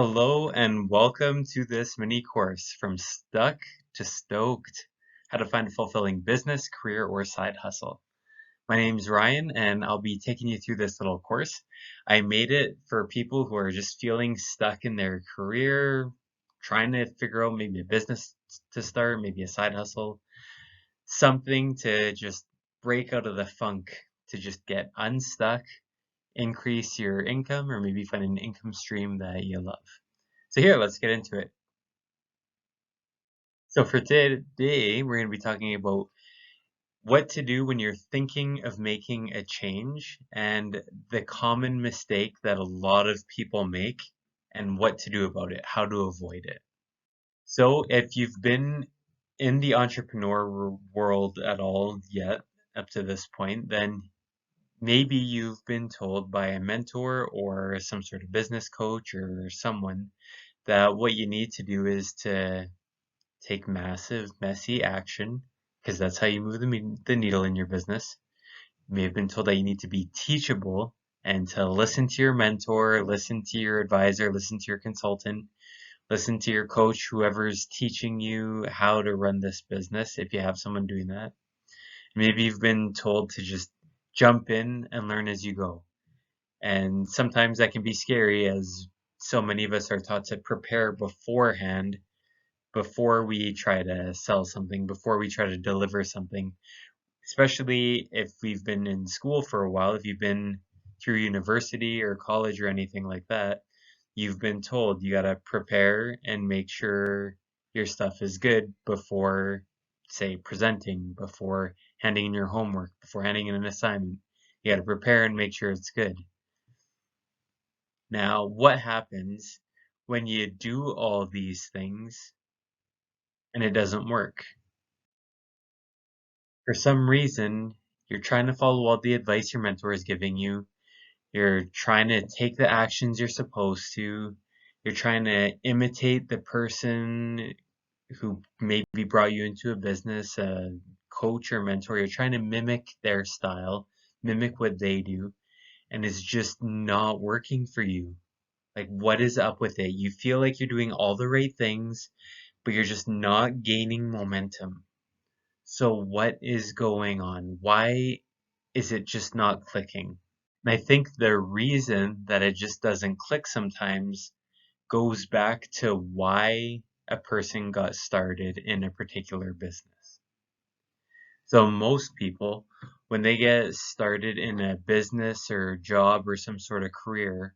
Hello and welcome to this mini course from Stuck to Stoked, how to find a fulfilling business, career, or side hustle. My name's Ryan and I'll be taking you through this little course. I made it for people who are just feeling stuck in their career, trying to figure out maybe a business to start, maybe a side hustle, something to just break out of the funk, to just get unstuck, increase your income, or maybe find an income stream that you love. So here, let's get into it. So for today, we're going to be talking about what to do when you're thinking of making a change and the common mistake that a lot of people make and what to do about it, how to avoid it. So if you've been in the entrepreneur world at all yet up to this point, then maybe you've been told by a mentor or some sort of business coach or someone that what you need to do is to take massive, messy action, because that's how you move the needle in your business. You may have been told that you need to be teachable and to listen to your mentor, listen to your advisor, listen to your consultant, listen to your coach, whoever's teaching you how to run this business, if you have someone doing that. Maybe you've been told to just jump in and learn as you go. And sometimes that can be scary, as so many of us are taught to prepare beforehand before we try to sell something, before we try to deliver something, especially if we've been in school for a while, if you've been through university or college or anything like that, you've been told you got to prepare and make sure your stuff is good before, say, presenting, before handing in your homework, before handing in an assignment. You got to prepare and make sure it's good. Now, what happens when you do all these things and it doesn't work? For some reason, you're trying to follow all the advice your mentor is giving you. You're trying to take the actions you're supposed to. You're trying to imitate the person who maybe brought you into a business, a coach or mentor. You're trying to mimic their style, mimic what they do, and it's just not working for you. Like, what is up with it? You feel like you're doing all the right things, but you're just not gaining momentum. So what is going on? Why is it just not clicking? And I think the reason that it just doesn't click sometimes goes back to why a person got started in a particular business. So most people, when they get started in a business or job or some sort of career,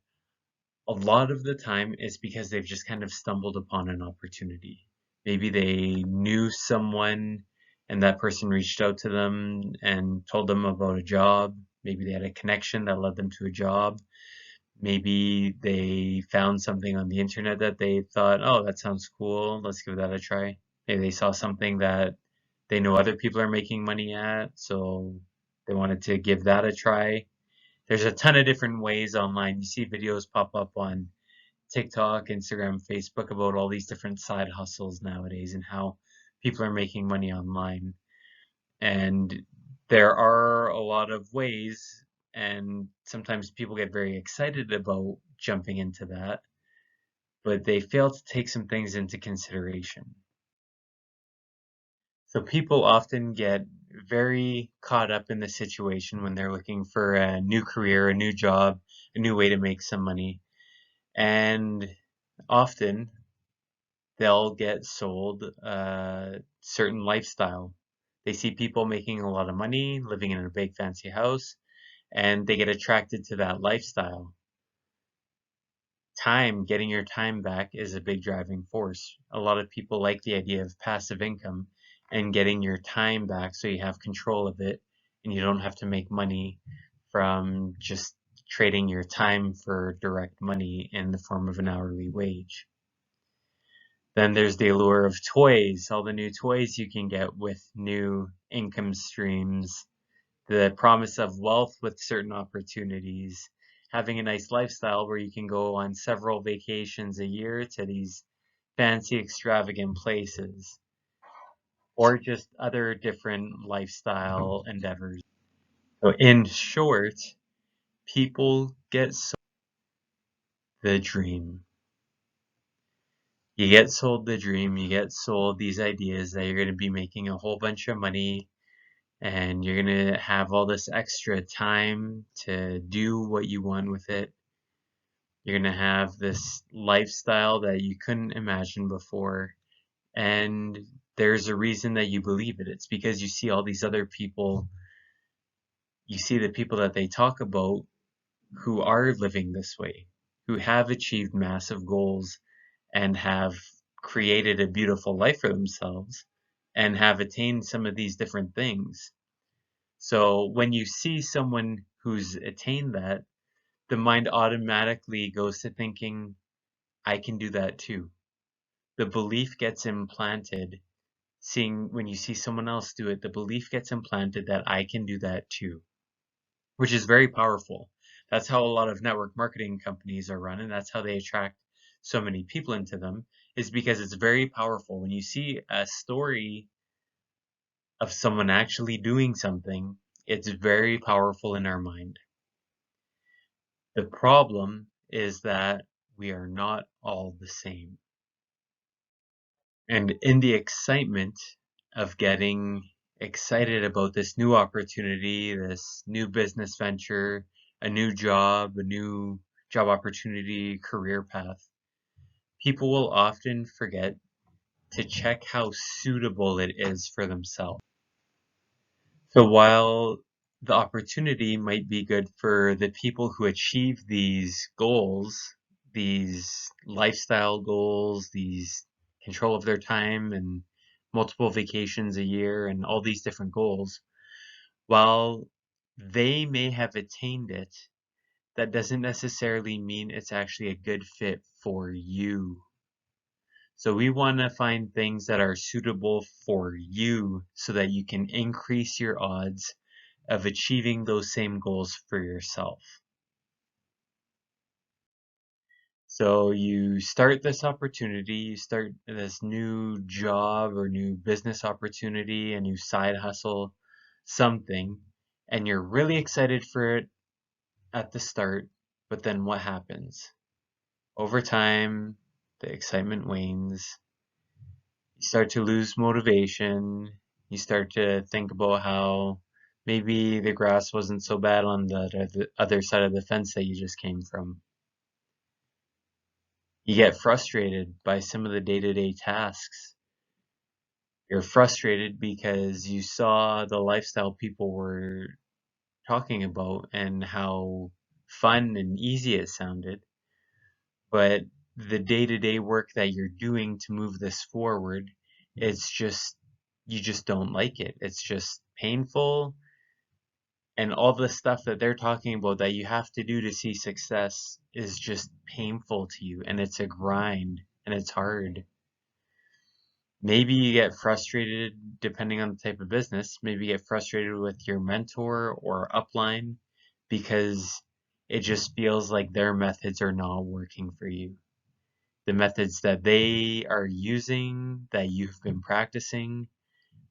a lot of the time it's because they've just kind of stumbled upon an opportunity. Maybe they knew someone and that person reached out to them and told them about a job. Maybe they had a connection that led them to a job. Maybe they found something on the internet that they thought, oh, that sounds cool. Let's give that a try. Maybe they saw something that they know other people are making money at, so they wanted to give that a try. There's a ton of different ways online. You see videos pop up on TikTok, Instagram, Facebook about all these different side hustles nowadays and how people are making money online. And there are a lot of ways, and sometimes people get very excited about jumping into that, but they fail to take some things into consideration. So people often get very caught up in the situation when they're looking for a new career, a new job, a new way to make some money. And often they'll get sold a certain lifestyle. They see people making a lot of money, living in a big fancy house, and they get attracted to that lifestyle. Getting your time back is a big driving force. A lot of people like the idea of passive income and getting your time back so you have control of it and you don't have to make money from just trading your time for direct money in the form of an hourly wage. Then there's the allure of toys, all the new toys you can get with new income streams, the promise of wealth with certain opportunities, having a nice lifestyle where you can go on several vacations a year to these fancy, extravagant places, or just other different lifestyle endeavors. So in short, people get sold the dream. You get sold the dream, you get sold these ideas that you're going to be making a whole bunch of money and you're going to have all this extra time to do what you want with it. You're going to have this lifestyle that you couldn't imagine before. And there's a reason that you believe it. It's because you see all these other people, you see the people that they talk about who are living this way, who have achieved massive goals and have created a beautiful life for themselves and have attained some of these different things. So when you see someone who's attained that, the mind automatically goes to thinking, I can do that too. The belief gets implanted. Seeing when you see someone else do it, the belief gets implanted that I can do that too, which is very powerful. That's how a lot of network marketing companies are run, and that's how they attract so many people into them, is because it's very powerful. When you see a story of someone actually doing something, it's very powerful in our mind. The problem is that we are not all the same. And in the excitement of getting excited about this new opportunity, this new business venture, a new job opportunity, career path, people will often forget to check how suitable it is for themselves. So while the opportunity might be good for the people who achieve these goals, these lifestyle goals, these control of their time and multiple vacations a year and all these different goals, while they may have attained it, that doesn't necessarily mean it's actually a good fit for you. So we want to find things that are suitable for you so that you can increase your odds of achieving those same goals for yourself. So you start this opportunity, you start this new job or new business opportunity, a new side hustle, something, and you're really excited for it at the start, but then what happens? Over time, the excitement wanes, you start to lose motivation, you start to think about how maybe the grass wasn't so bad on the other side of the fence that you just came from. You get frustrated by some of the day-to-day tasks. You're frustrated because you saw the lifestyle people were talking about and how fun and easy it sounded, but the day-to-day work that you're doing to move this forward, it's just, you just don't like it. It's just painful, and all the stuff that they're talking about that you have to do to see success is just painful to you, and it's a grind and it's hard. Maybe you get frustrated depending on the type of business. Maybe you get frustrated with your mentor or upline because it just feels like their methods are not working for you. The methods that they are using, that you've been practicing,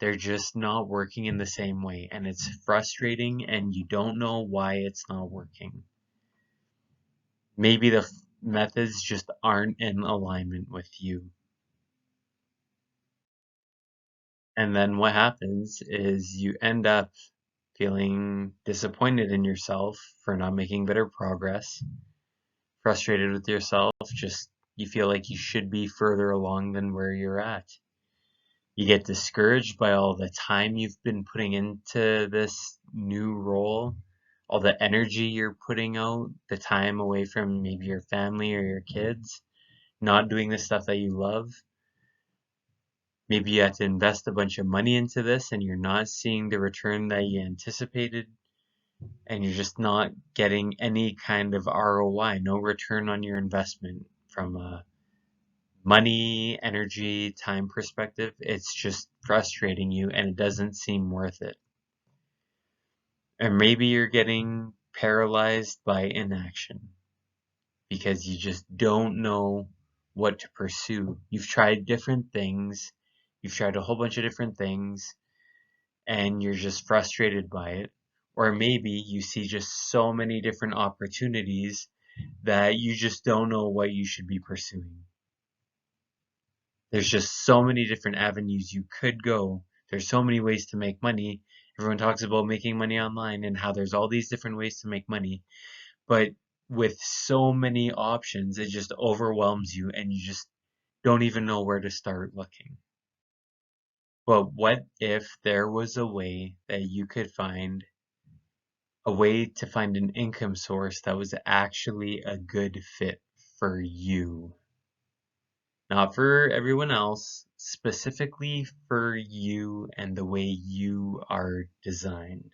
they're just not working in the same way. And it's frustrating and you don't know why it's not working. Maybe the methods just aren't in alignment with you. And then what happens is you end up feeling disappointed in yourself for not making better progress, frustrated with yourself, just you feel like you should be further along than where you're at. You get discouraged by all the time you've been putting into this new role, all the energy you're putting out, the time away from maybe your family or your kids, not doing the stuff that you love. Maybe you have to invest a bunch of money into this and you're not seeing the return that you anticipated, and you're just not getting any kind of ROI, no return on your investment from a money, energy, time perspective. It's just frustrating you and it doesn't seem worth it. Or maybe you're getting paralyzed by inaction because you just don't know what to pursue. You've tried different things, you've tried a whole bunch of different things, and you're just frustrated by it. Or maybe you see just so many different opportunities that you just don't know what you should be pursuing. There's just so many different avenues you could go. There's so many ways to make money. Everyone talks about making money online and how there's all these different ways to make money. But with so many options, it just overwhelms you and you just don't even know where to start looking. But what if there was a way that you could find a way to find an income source that was actually a good fit for you? Not for everyone else, specifically for you and the way you are designed.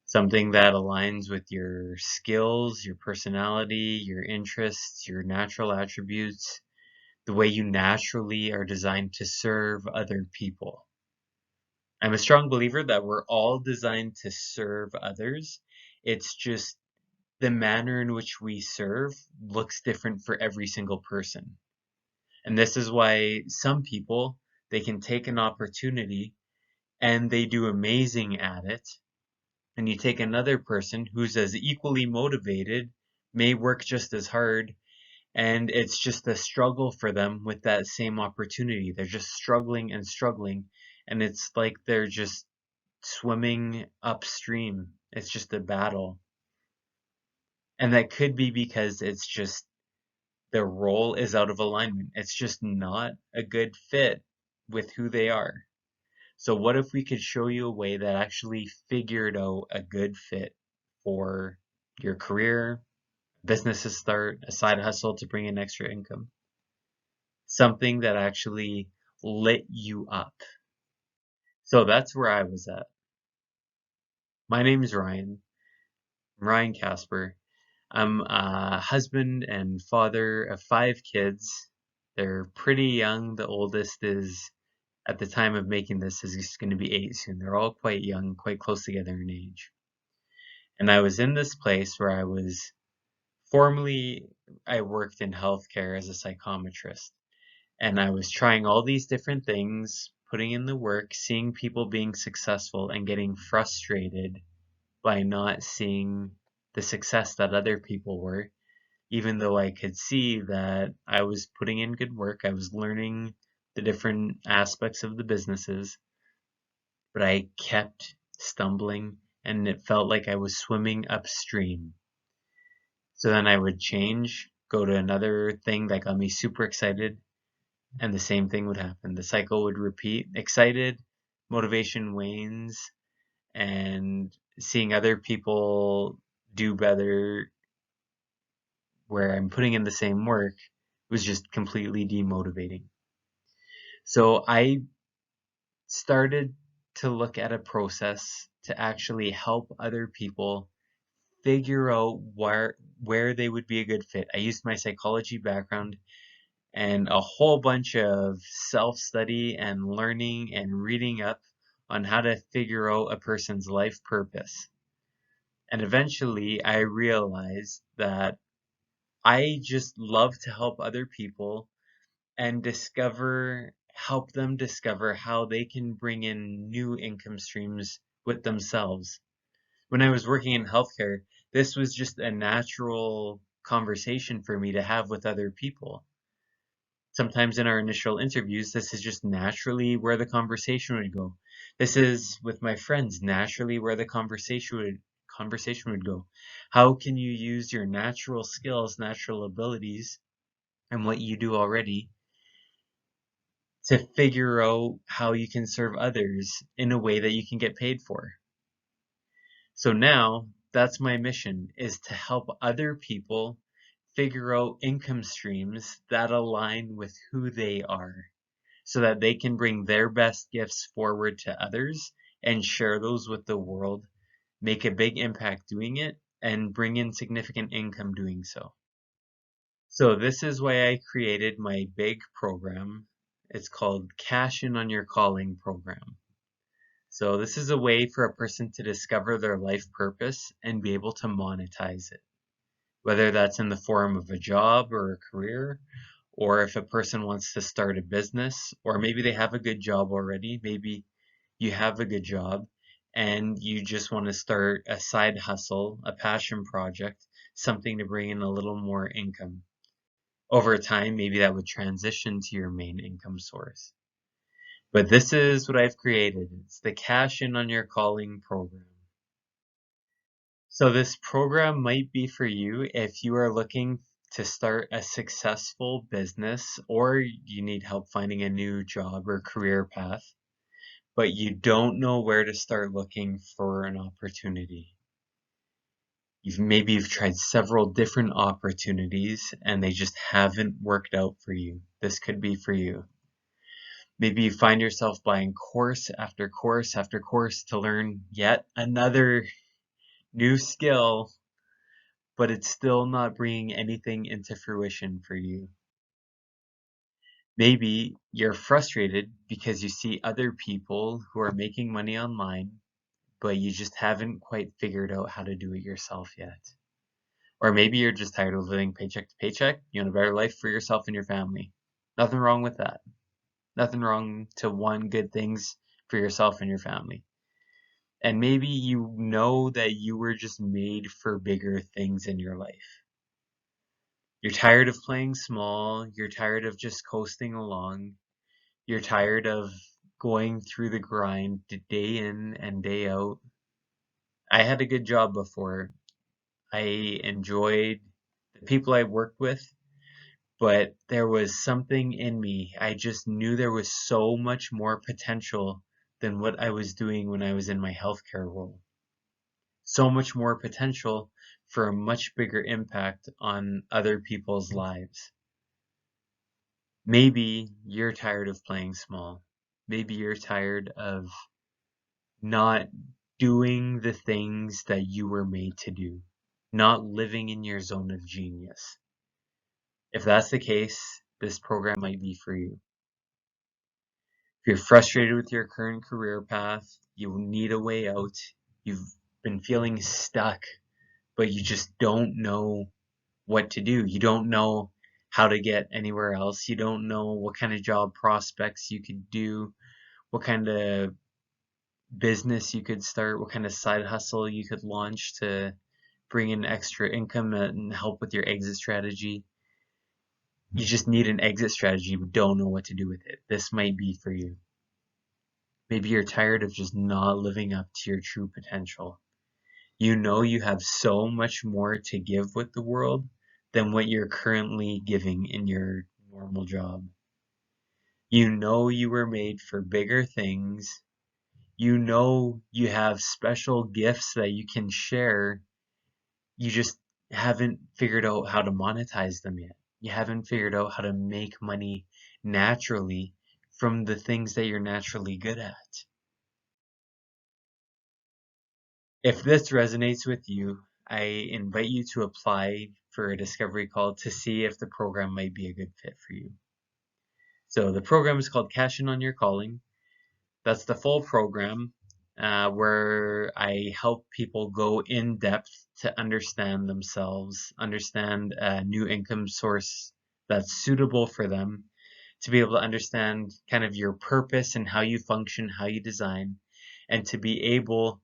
Something that aligns with your skills, your personality, your interests, your natural attributes, the way you naturally are designed to serve other people. I'm a strong believer that we're all designed to serve others. It's just the manner in which we serve looks different for every single person. And this is why some people, they can take an opportunity and they do amazing at it. And you take another person who's as equally motivated, may work just as hard, and it's just a struggle for them with that same opportunity. They're just struggling and struggling, and it's like they're just swimming upstream. It's just a battle. And that could be because it's just their role is out of alignment. It's just not a good fit with who they are. So what if we could show you a way that actually figured out a good fit for your career, business to start, a side hustle to bring in extra income, something that actually lit you up? So that's where I was at. My name is Ryan. I'm Ryan Casper. I'm a husband and father of 5 kids. They're pretty young. The oldest is, at the time of making this, is going to be 8 soon. They're all quite young, quite close together in age. And I was in this place where I worked in healthcare as a psychometrist. And I was trying all these different things, putting in the work, seeing people being successful and getting frustrated by not seeing the success that other people were, even though I could see that I was putting in good work, I was learning the different aspects of the businesses, but I kept stumbling and it felt like I was swimming upstream. So then I would change, go to another thing that got me super excited, and the same thing would happen. The cycle would repeat. Excited, motivation wanes, and seeing other people do better where I'm putting in the same work was just completely demotivating. So I started to look at a process to actually help other people figure out where they would be a good fit. I used my psychology background and a whole bunch of self-study and learning and reading up on how to figure out a person's life purpose. And eventually I realized that I just love to help other people and help them discover how they can bring in new income streams with themselves. When I was working in healthcare, this was just a natural conversation for me to have with other people. Sometimes in our initial interviews, this is just naturally where the conversation would go. This is with my friends, naturally where the conversation would go. How can you use your natural skills, natural abilities, and what you do already to figure out how you can serve others in a way that you can get paid for? So now that's my mission, is to help other people figure out income streams that align with who they are so that they can bring their best gifts forward to others and share those with the world, make a big impact doing it, and bring in significant income doing so. So this is why I created my big program. It's called Cash In on Your Calling program. So this is a way for a person to discover their life purpose and be able to monetize it, whether that's in the form of a job or a career, or if a person wants to start a business, or maybe they have a good job already. Maybe you have a good job and you just want to start a side hustle, a passion project, something to bring in a little more income. Over time, maybe that would transition to your main income source. But this is what I've created. It's the Cash In on Your Calling program. So this program might be for you if you are looking to start a successful business or you need help finding a new job or career path, but you don't know where to start looking for an opportunity. Maybe you've tried several different opportunities and they just haven't worked out for you. This could be for you. Maybe you find yourself buying course after course after course to learn yet another new skill, but it's still not bringing anything into fruition for you. Maybe you're frustrated because you see other people who are making money online, but you just haven't quite figured out how to do it yourself yet. Or maybe you're just tired of living paycheck to paycheck. You want a better life for yourself and your family. Nothing wrong with that. Nothing wrong to want good things for yourself and your family. And maybe you know that you were just made for bigger things in your life. You're tired of playing small. You're tired of just coasting along. You're tired of going through the grind day in and day out. I had a good job before. I enjoyed the people I worked with, but there was something in me. I just knew there was so much more potential than what I was doing when I was in my healthcare role. So much more potential for a much bigger impact on other people's lives. Maybe you're tired of playing small. Maybe you're tired of not doing the things that you were made to do, not living in your zone of genius. If that's the case, this program might be for you. If you're frustrated with your current career path, you need a way out. You've been feeling stuck, but you just don't know what to do. You don't know how to get anywhere else. You don't know what kind of job prospects you could do, what kind of business you could start, what kind of side hustle you could launch to bring in extra income and help with your exit strategy. You just need an exit strategy but don't know what to do with it. This might be for you. Maybe you're tired of just not living up to your true potential. You know you have so much more to give with the world than what you're currently giving in your normal job. You know you were made for bigger things. You know you have special gifts that you can share. You just haven't figured out how to monetize them yet. You haven't figured out how to make money naturally from the things that you're naturally good at. If this resonates with you, I invite you to apply for a discovery call to see if the program might be a good fit for you. So the program is called Cash In on Your Calling. That's the full program where I help people go in depth to understand themselves, understand a new income source that's suitable for them, to be able to understand kind of your purpose and how you function, how you design, and to be able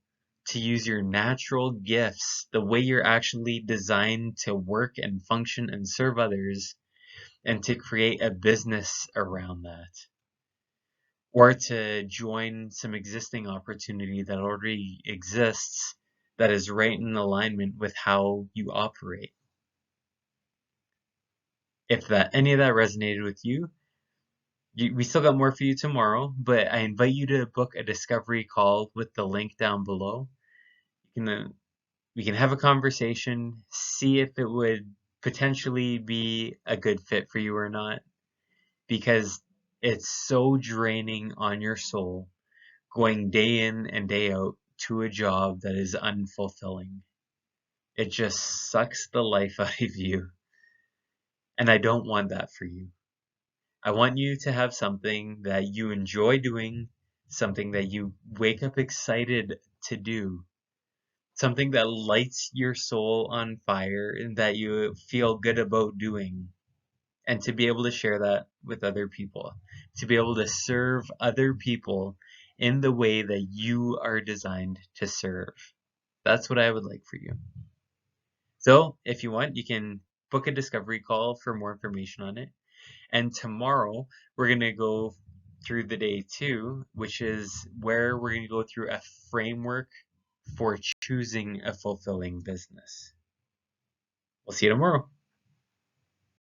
to use your natural gifts, the way you're actually designed to work and function and serve others, and to create a business around that. Or to join some existing opportunity that already exists that is right in alignment with how you operate. If that any of that resonated with you, we still got more for you tomorrow, but I invite you to book a discovery call with the link down below. We can have a conversation, see if it would potentially be a good fit for you or not, because it's so draining on your soul going day in and day out to a job that is unfulfilling. It just sucks the life out of you. And I don't want that for you. I want you to have something that you enjoy doing, something that you wake up excited to do, something that lights your soul on fire and that you feel good about doing. And to be able to share that with other people, to be able to serve other people in the way that you are designed to serve. That's what I would like for you. So if you want, you can book a discovery call for more information on it. And tomorrow we're going to go through the day 2, which is where we're going to go through a framework for choosing a fulfilling business. We'll see you tomorrow.